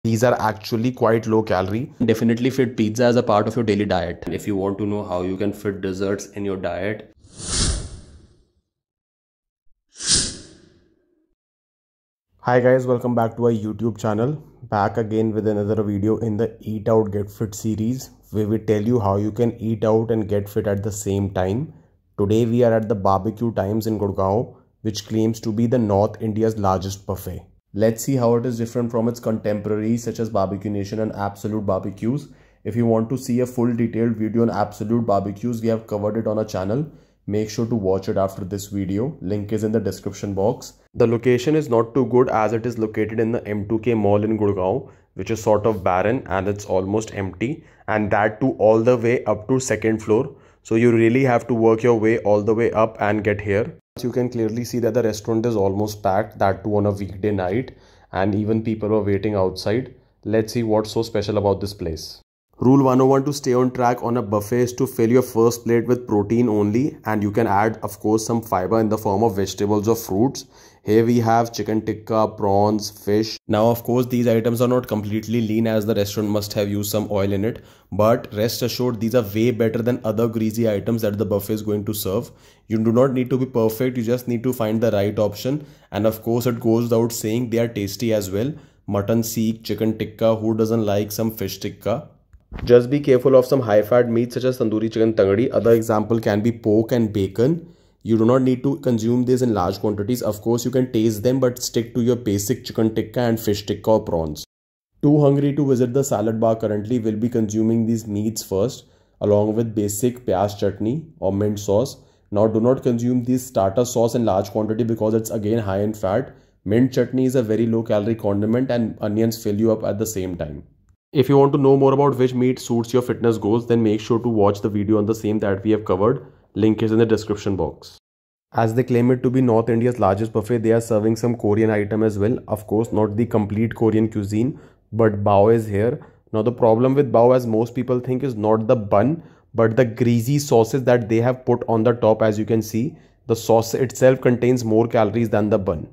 These are actually quite low calorie. Definitely fit pizza as a part of your daily diet. And if you want to know how you can fit desserts in your diet, hi guys, welcome back to our YouTube channel. Back again with another video in the Eat Out Get Fit series, where we tell you how you can eat out and get fit at the same time. Today we are at the Barbeque Times in Gurugram, which claims to be the North India's largest buffet. Let's see how it is different from its contemporaries such as Barbeque Nation and Absolute Barbecues. If you want to see a full detailed video on Absolute Barbecues, we have covered it on our channel. Make sure to watch it after this video. Link is in the description box. The location is not too good as it is located in the M2K mall in Gurugram, which is sort of barren and it's almost empty, and that too all the way up to second floor. So you really have to work your way all the way up and get here. You can clearly see that the restaurant is almost packed, that too on a weekday night, and even people are waiting outside. Let's see what's so special about this place. Rule 101 to stay on track on a buffet is to fill your first plate with protein only, and you can add of course some fiber in the form of vegetables or fruits. Here we have chicken tikka, prawns, fish. Now of course these items are not completely lean as the restaurant must have used some oil in it, but rest assured these are way better than other greasy items that the buffet is going to serve. You do not need to be perfect, you just need to find the right option, and of course it goes without saying they are tasty as well. Mutton seek, chicken tikka, who doesn't like some fish tikka? Just be careful of some high-fat meats such as tandoori chicken tangadi. Other example can be pork and bacon. You do not need to consume this in large quantities. Of course, you can taste them, but stick to your basic chicken tikka and fish tikka or prawns. Too hungry to visit the salad bar currently, will be consuming these meats first, along with basic pyaz chutney or mint sauce. Now, do not consume this starter sauce in large quantity because it's again high in fat. Mint chutney is a very low-calorie condiment, and onions fill you up at the same time. If you want to know more about which meat suits your fitness goals, then make sure to watch the video on the same that we have covered. Link is in the description box. As they claim it to be North India's largest buffet, they are serving some Korean item as well. Of course, not the complete Korean cuisine, but bao is here. Now the problem with bao, as most people think, is not the bun, but the greasy sauces that they have put on the top. As you can see, the sauce itself contains more calories than the bun.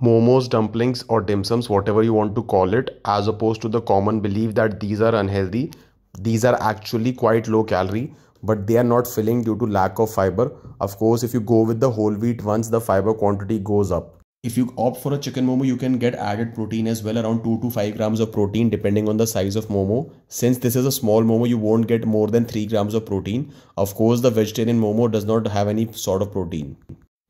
Momos, dumplings or dim sums, whatever you want to call it, as opposed to the common belief that these are unhealthy, these are actually quite low calorie, but they are not filling due to lack of fiber. Of course, if you go with the whole wheat ones, the fiber quantity goes up. If you opt for a chicken momo, you can get added protein as well, around 2 to 5 grams of protein depending on the size of momo. Since this is a small momo, you won't get more than 3 grams of protein. Of course, the vegetarian momo does not have any sort of protein.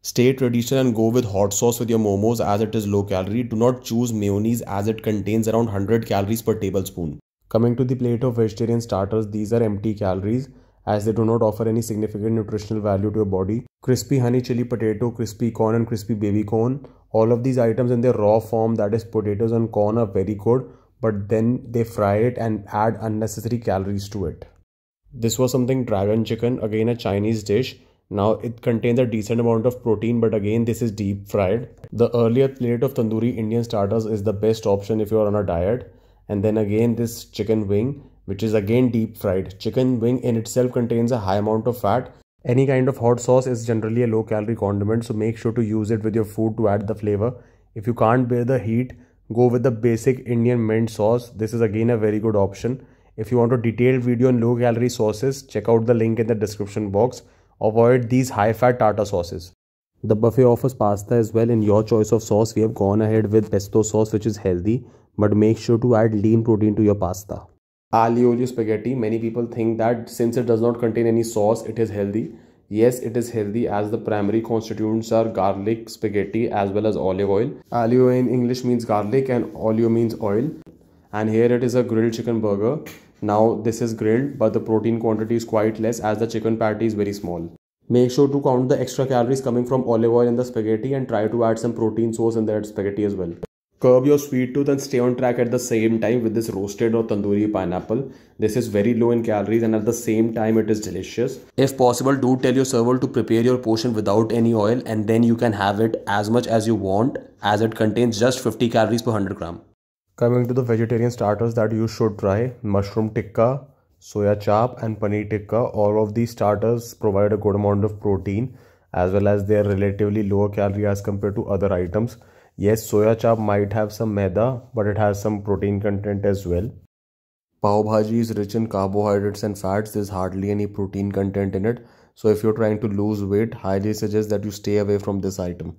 Stay traditional and go with hot sauce with your momos as it is low calorie. Do not choose mayonnaise as it contains around 100 calories per tablespoon. Coming to the plate of vegetarian starters, these are empty calories as they do not offer any significant nutritional value to your body. Crispy honey chili potato, crispy corn and crispy baby corn. All of these items in their raw form, that is potatoes and corn, are very good, but then they fry it and add unnecessary calories to it. This was something dragon chicken, again a Chinese dish. Now it contains a decent amount of protein, but again this is deep fried. The earlier plate of tandoori Indian starters is the best option if you are on a diet. And then again this chicken wing, which is again deep fried. Chicken wing in itself contains a high amount of fat. Any kind of hot sauce is generally a low calorie condiment, so make sure to use it with your food to add the flavor. If you can't bear the heat, go with the basic Indian mint sauce. This is again a very good option. If you want a detailed video on low calorie sauces, check out the link in the description box. Avoid these high-fat tartar sauces. The buffet offers pasta as well. In your choice of sauce, we have gone ahead with pesto sauce, which is healthy, but make sure to add lean protein to your pasta. Aglio olio spaghetti. Many people think that since it does not contain any sauce, it is healthy. Yes, it is healthy as the primary constituents are garlic, spaghetti as well as olive oil. Aglio in English means garlic and olio means oil. And here it is a grilled chicken burger. Now this is grilled, but the protein quantity is quite less as the chicken patty is very small. Make sure to count the extra calories coming from olive oil in the spaghetti and try to add some protein source in that spaghetti as well. Curb your sweet tooth and stay on track at the same time with this roasted or tandoori pineapple. This is very low in calories and at the same time it is delicious. If possible, do tell your server to prepare your portion without any oil, and then you can have it as much as you want as it contains just 50 calories per 100 gram. Coming to the vegetarian starters that you should try, mushroom tikka, soya chap and paneer tikka. All of these starters provide a good amount of protein as well as they are relatively lower calorie as compared to other items. Yes, soya chap might have some maida, but it has some protein content as well. Pav bhaji is rich in carbohydrates and fats. There's hardly any protein content in it. So if you're trying to lose weight, highly suggest that you stay away from this item.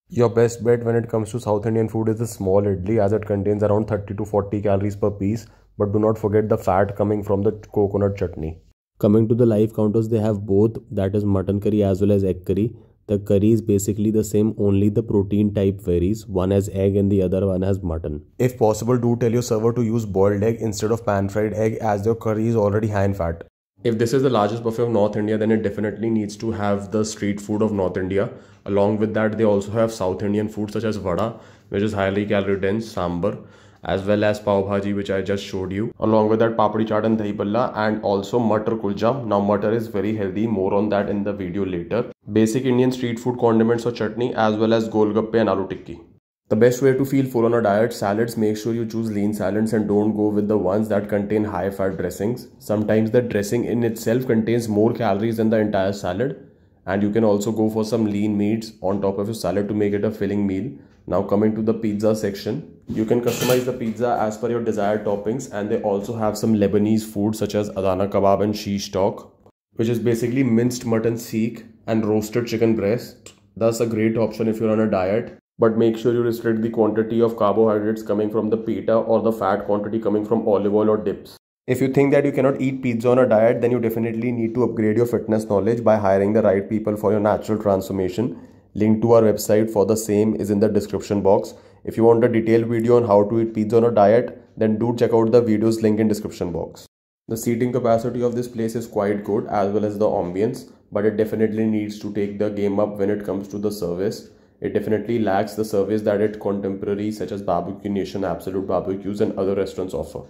Your best bet when it comes to South Indian food is the small idli, as it contains around 30 to 40 calories per piece. But do not forget the fat coming from the coconut chutney. Coming to the live counters, they have both, that is mutton curry as well as egg curry. The curry is basically the same, only the protein type varies. One has egg and the other one has mutton. If possible, do tell your server to use boiled egg instead of pan fried egg, as your curry is already high in fat. If this is the largest buffet of North India, then it definitely needs to have the street food of North India. Along with that, they also have South Indian food such as vada, which is highly calorie dense, sambar, as well as pav bhaji, which I just showed you. Along with that, papdi chaat and dahi bhalla, and also matar kulcha. Now matar is very healthy, more on that in the video later. Basic Indian street food condiments or chutney, as well as golgappe and aloo tikki. The best way to feel full on a diet, salads. Make sure you choose lean salads and don't go with the ones that contain high fat dressings. Sometimes the dressing in itself contains more calories than the entire salad. And you can also go for some lean meats on top of your salad to make it a filling meal. Now coming to the pizza section, you can customize the pizza as per your desired toppings, and they also have some Lebanese food such as Adana kebab and shish tok, which is basically minced mutton seek and roasted chicken breast. Thus a great option if you're on a diet. But make sure you restrict the quantity of carbohydrates coming from the pita or the fat quantity coming from olive oil or dips. If you think that you cannot eat pizza on a diet, then you definitely need to upgrade your fitness knowledge by hiring the right people for your natural transformation. Link to our website for the same is in the description box. If you want a detailed video on how to eat pizza on a diet, then do check out the videos link in description box. The seating capacity of this place is quite good, as well as the ambience, but it definitely needs to take the game up when it comes to the service. It definitely lacks the service that its contemporaries such as Barbeque Nation, Absolute Barbecues and other restaurants offer.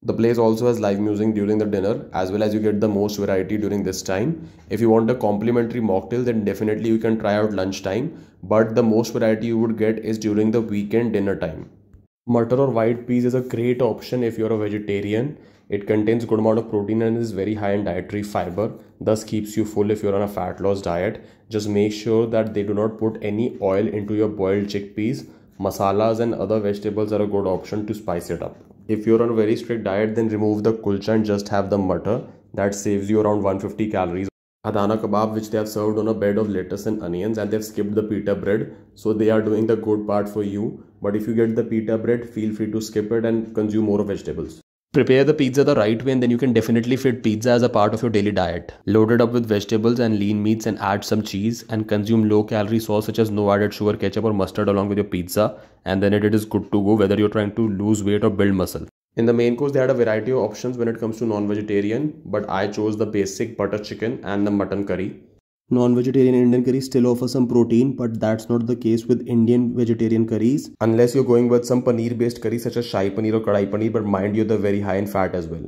The place also has live music during the dinner, as well as you get the most variety during this time. If you want a complimentary mocktail, then definitely you can try out lunchtime, but the most variety you would get is during the weekend dinner time. Mutter or white peas is a great option if you're a vegetarian. It contains good amount of protein and is very high in dietary fiber, thus keeps you full if you're on a fat loss diet. Just make sure that they do not put any oil into your boiled chickpeas. Masalas and other vegetables are a good option to spice it up. If you're on a very strict diet, then remove the kulcha and just have the mutter. That saves you around 150 calories. Adana kebab, which they have served on a bed of lettuce and onions, and they've skipped the pita bread, so they are doing the good part for you. But if you get the pita bread, feel free to skip it and consume more vegetables. Prepare the pizza the right way and then you can definitely fit pizza as a part of your daily diet. Load it up with vegetables and lean meats and add some cheese and consume low calorie sauce such as no added sugar, ketchup or mustard along with your pizza, and then it is good to go whether you're trying to lose weight or build muscle. In the main course, they had a variety of options when it comes to non-vegetarian, but I chose the basic butter chicken and the mutton curry. Non-vegetarian Indian curry still offers some protein, but that's not the case with Indian vegetarian curries, unless you're going with some paneer based curry such as shahi paneer or kadai paneer, but mind you, they're very high in fat as well.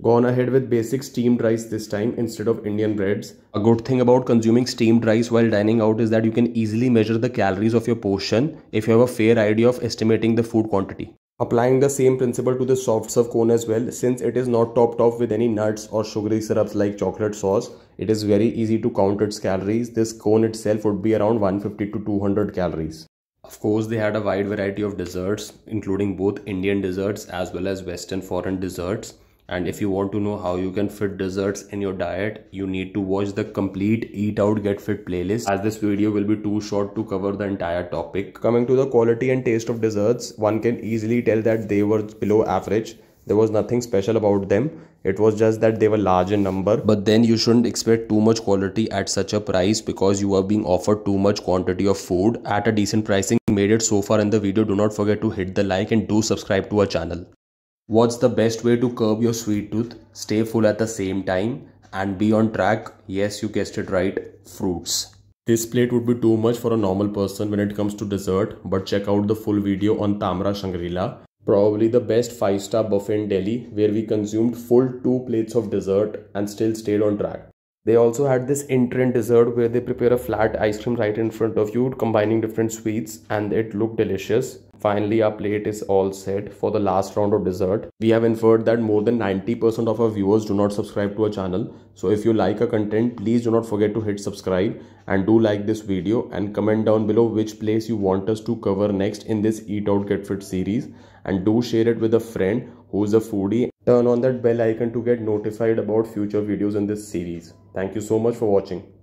Go on ahead with basic steamed rice this time instead of Indian breads. A good thing about consuming steamed rice while dining out is that you can easily measure the calories of your portion if you have a fair idea of estimating the food quantity. Applying the same principle to the soft serve cone as well, since it is not topped off with any nuts or sugary syrups like chocolate sauce, it is very easy to count its calories. This cone itself would be around 150 to 200 calories. Of course, they had a wide variety of desserts, including both Indian desserts as well as Western foreign desserts. And if you want to know how you can fit desserts in your diet, you need to watch the complete Eat Out Get Fit playlist, as this video will be too short to cover the entire topic. Coming to the quality and taste of desserts, one can easily tell that they were below average. There was nothing special about them. It was just that they were large in number. But then you shouldn't expect too much quality at such a price, because you are being offered too much quantity of food at a decent pricing. Made it so far in the video, do not forget to hit the like and do subscribe to our channel. What's the best way to curb your sweet tooth, stay full at the same time, and be on track? Yes, you guessed it right, fruits. This plate would be too much for a normal person when it comes to dessert, but check out the full video on Tamra Shangri-La, probably the best 5-star buffet in Delhi, where we consumed full 2 plates of dessert and still stayed on track. They also had this in-trend dessert where they prepare a flat ice cream right in front of you, combining different sweets, and it looked delicious. Finally, our plate is all set for the last round of dessert. We have inferred that more than 90% of our viewers do not subscribe to our channel. So if you like our content, please do not forget to hit subscribe and do like this video and comment down below which place you want us to cover next in this Eat Out Get Fit series, and do share it with a friend who is a foodie. Turn on that bell icon to get notified about future videos in this series. Thank you so much for watching.